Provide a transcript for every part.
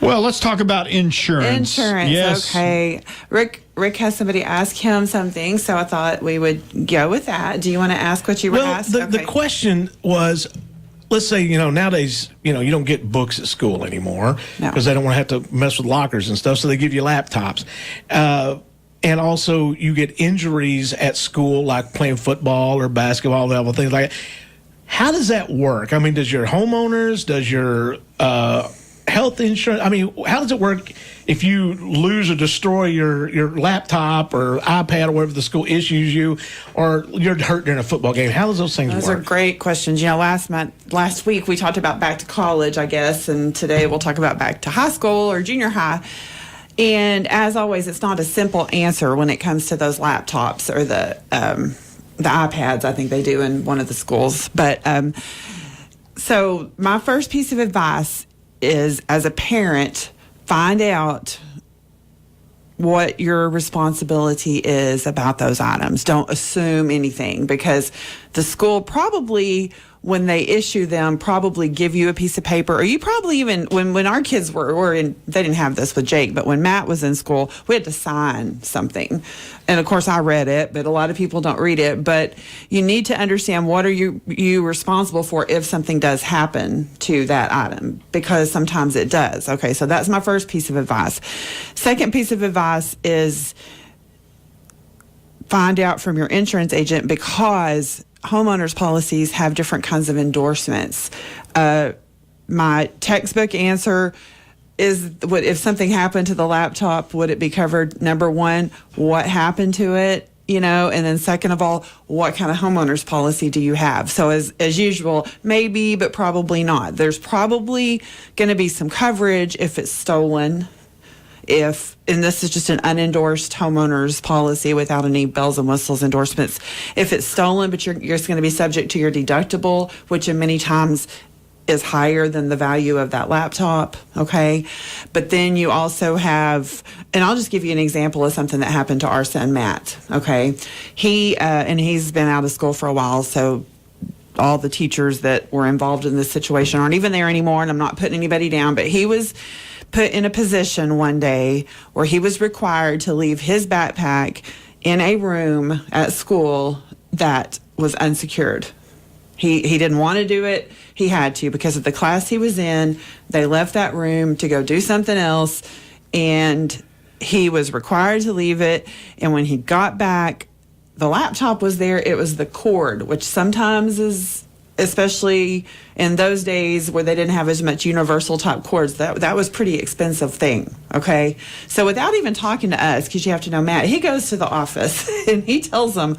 Well, let's talk about insurance. Yes. Okay. Rick has somebody ask him something, so I thought we would go with that. Do you want to ask what you were asked? The question was, let's say, nowadays, you don't get books at school anymore because they don't want to have to mess with lockers and stuff, so they give you laptops. And also, you get injuries at school, like playing football or basketball, things like that. How does that work? I mean, does your homeowners, does your health insurance, how does it work if you lose or destroy your laptop or iPad or whatever the school issues you, or you're hurt during a football game? How does those things work? Those are great questions. Last week we talked about back to college, I guess, and today we'll talk about back to high school or junior high. And as always, it's not a simple answer when it comes to those laptops or the iPads. I think they do in one of the schools. But so my first piece of advice is, as a parent, find out what your responsibility is about those items. Don't assume anything, because the school probably, when they issue them, probably give you a piece of paper, or you probably even, when our kids were in, they didn't have this with Jake, but when Matt was in school, we had to sign something. And of course I read it, but a lot of people don't read it. But you need to understand, what are you responsible for if something does happen to that item, because sometimes it does. Okay, so that's my first piece of advice. Second piece of advice is find out from your insurance agent, because homeowners policies have different kinds of endorsements. My textbook answer is, what if something happened to the laptop, would it be covered? Number one, what happened to it? And then second of all, what kind of homeowners policy do you have? So as usual, maybe, but probably not. There's probably going to be some coverage if it's stolen. And this is just an unendorsed homeowners policy without any bells and whistles endorsements. If it's stolen, but you're just going to be subject to your deductible, which in many times is higher than the value of that laptop, okay? But then you also have, and I'll just give you an example of something that happened to our son, Matt, okay? He's been out of school for a while, so all the teachers that were involved in this situation aren't even there anymore, and I'm not putting anybody down, but he was put in a position one day where he was required to leave his backpack in a room at school that was unsecured. He didn't want to do it. He had to, because of the class he was in. They left that room to go do something else, and he was required to leave it. And when he got back, the laptop was there. It was the cord, which sometimes is, especially in those days where they didn't have as much universal type cords, that was pretty expensive thing, okay? So without even talking to us, because you have to know Matt, he goes to the office and he tells them,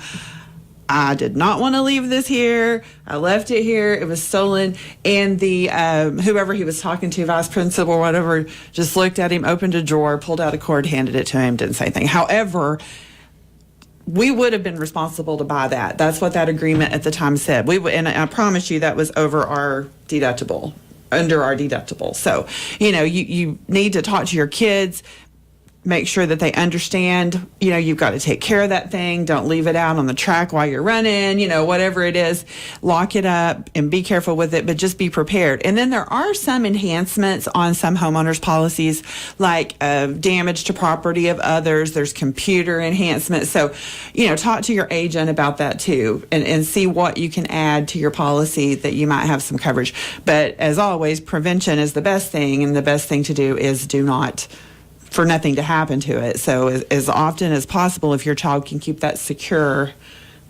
I did not want to leave this here. I left it here. It was stolen. And the whoever he was talking to, vice principal or whatever, just looked at him, opened a drawer, pulled out a cord, handed it to him, didn't say anything. However, we would have been responsible to buy that. That's what that agreement at the time said. And I promise you that was over our deductible, under our deductible. So, you need to talk to your kids, make sure that they understand, you've got to take care of that thing. Don't leave it out on the track while you're running, whatever it is. Lock it up and be careful with it, but just be prepared. And then there are some enhancements on some homeowners policies, like damage to property of others. There's computer enhancements. So, talk to your agent about that too, and see what you can add to your policy that you might have some coverage. But as always, prevention is the best thing, and the best thing to do is for nothing to happen to it. So as often as possible, if your child can keep that secure,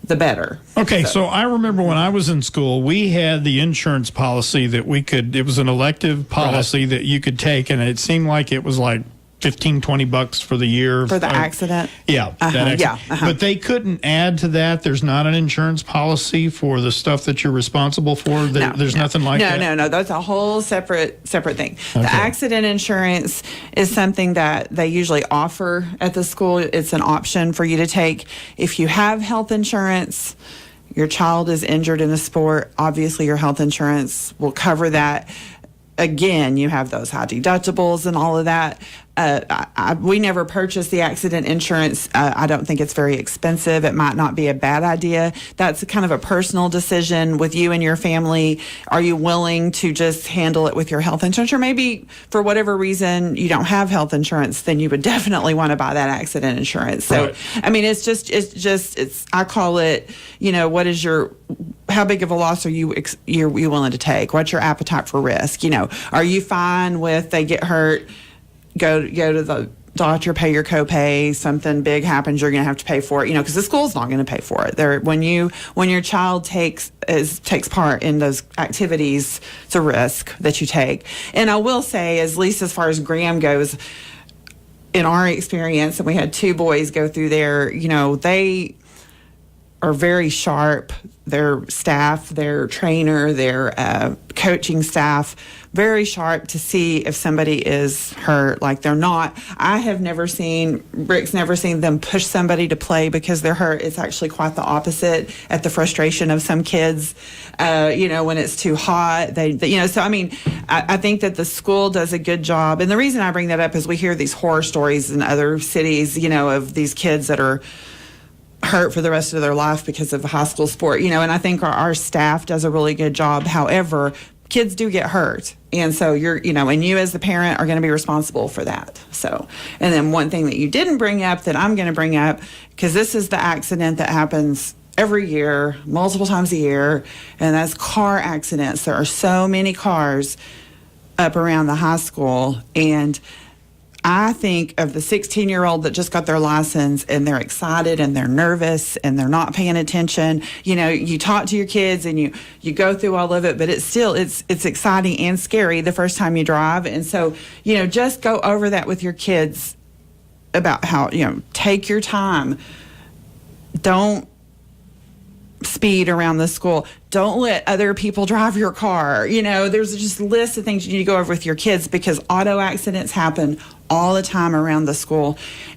the better. Okay, so I remember when I was in school, we had the insurance policy that it was an elective policy that you could take, and it seemed like it was like $15-20 for the year. For the accident? Yeah. But they couldn't add to that. There's not an insurance policy for the stuff that you're responsible for. There's nothing like that? No. That's a whole separate thing. Okay. The accident insurance is something that they usually offer at the school. It's an option for you to take. If you have health insurance, your child is injured in a sport, obviously your health insurance will cover that. again, you have those high deductibles and all of that. We never purchased the accident insurance. I don't think it's very expensive. It might not be a bad idea. That's kind of a personal decision with you and your family. Are you willing to just handle it with your health insurance? Or maybe for whatever reason you don't have health insurance, then you would definitely want to buy that accident insurance. So, right. I mean, I call it, how big of a loss are you willing to take? What's your appetite for risk? Are you fine with they get hurt, go to the doctor, pay your copay, something big happens, you're going to have to pay for it, because the school's not going to pay for it. When your child takes part in those activities, it's a risk that you take. And I will say, at least as far as Graham goes, in our experience, and we had 2 boys go through there, they are very sharp. Their staff, their trainer, their coaching staff, very sharp to see if somebody is hurt. Like they're not. Rick's never seen them push somebody to play because they're hurt. It's actually quite the opposite at the frustration of some kids. When it's too hot, so I mean, I think that the school does a good job. And the reason I bring that up is we hear these horror stories in other cities, of these kids that are hurt for the rest of their life because of a high school sport, and I think our staff does a really good job. However, kids do get hurt. And so and you as the parent are going to be responsible for that. So, and then one thing that you didn't bring up that I'm going to bring up, because this is the accident that happens every year, multiple times a year, and that's car accidents. There are so many cars up around the high school, and I think of the 16-year-old that just got their license and they're excited and they're nervous and they're not paying attention. You talk to your kids and you go through all of it, but it's exciting and scary the first time you drive. And so, just go over that with your kids about how, take your time. Don't speed around the school. Don't let other people drive your car. There's just a list of things you need to go over with your kids, because auto accidents happen all the time around the school.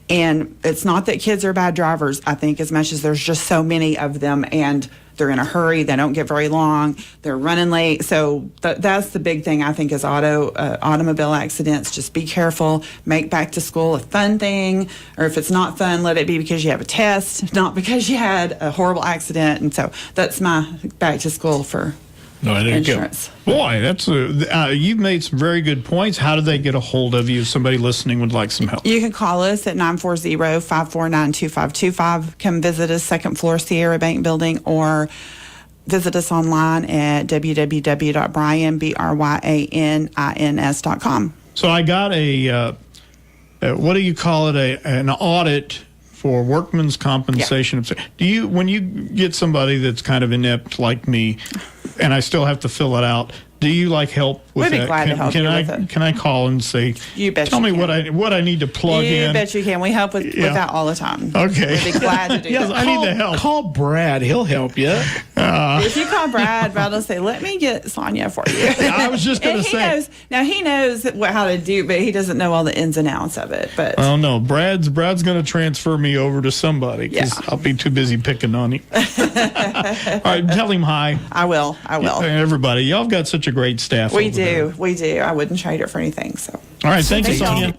And it's not that kids are bad drivers, I think, as much as there's just so many of them, and they're in a hurry. They don't get very long. They're running late. So that's the big thing, I think, is automobile accidents. Just be careful. Make back to school a fun thing. Or if it's not fun, let it be because you have a test, not because you had a horrible accident. And so that's my back to school for insurance. Boy, that's you've made some very good points. How do they get a hold of you if somebody listening would like some help? You can call us at 940-549-2525. Come visit us, second floor Sierra Bank Building, or visit us online at www.bryanins.com. So I got what do you call it? An audit for workman's compensation. Yeah. When you get somebody that's kind of inept like me, and I still have to fill it out, do you help with that? We'd be glad to help you with it. Can I call and say, tell me what I need to plug in? You bet you can. We help with that all the time. Okay. We'd be glad to do that. I need the help. Call Brad. He'll help you. If you call Brad will say, let me get Sonia for you. I was just going to say. He knows how to do, but he doesn't know all the ins and outs of it. But well, no, Brad's going to transfer me over to somebody, because I'll be too busy picking on him. All right, tell him hi. I will. Everybody, y'all have got such a great staff. We do. I wouldn't trade it for anything. So. All right, thank you, Sonia.